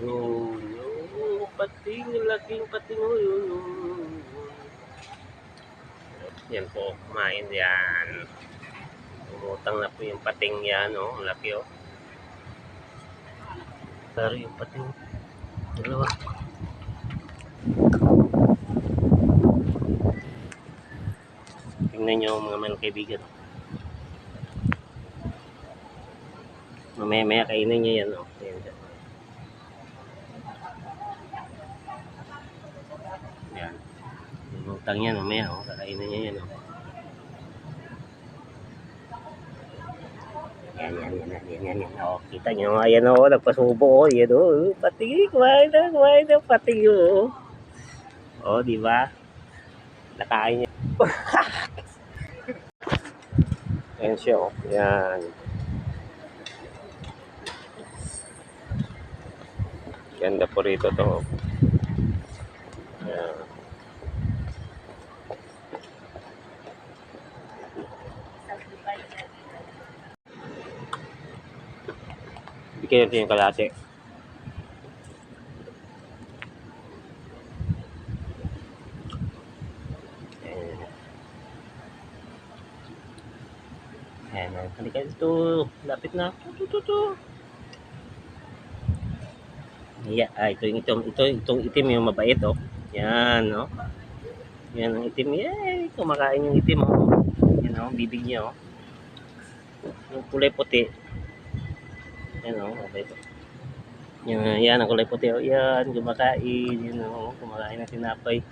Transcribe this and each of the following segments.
Yung pating, laking pating. Yan po, kumain yan. Umutang na po yung pating yan, oh. Ang laki, oh. Pero yung pating, dalawa. Tingnan nyo mga mga kaibigan. Mamaya kainin nyo yan, oh. Yan. Umutang yan, mamaya, oh. Kakainin nyo yan, oh. Yan. Oh, kita nyo, ayan, oh. Nagpasubo, oh. Yan, oh. Pating, kumain na, pating, oh. Oh, di ba? Nakain niya. Ayan siya, oh. Yan. Ganda po rito to. Yan. Bigyan natin yung kalate. Ayan, halika dito. Lapit na. Ito. Yeah, itong itim yung mabait, oh. Yan, oh. Yan ang itim. Yay! Kumakain yung itim, oh. Yan, oh. Bibig niya, oh. Yung kulay puti. Yan, oh. Okay po. Yan, ang kulay puti, oh. Yan, kumakain. Yan, oh. Kumakain ng tinapay.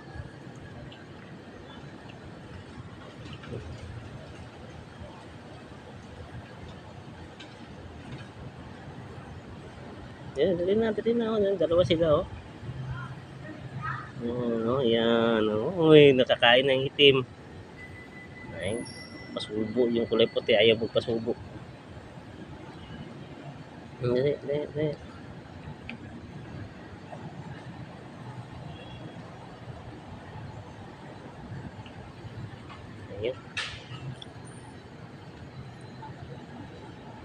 Yan, dali na, oh. Yan, dalawa sila, oh. Yan, oh. Uy, nakakain ng itim. Ay, pasubo yung kulay puti. Ayaw magpasubo. Dali. Ayan.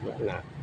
Wala na.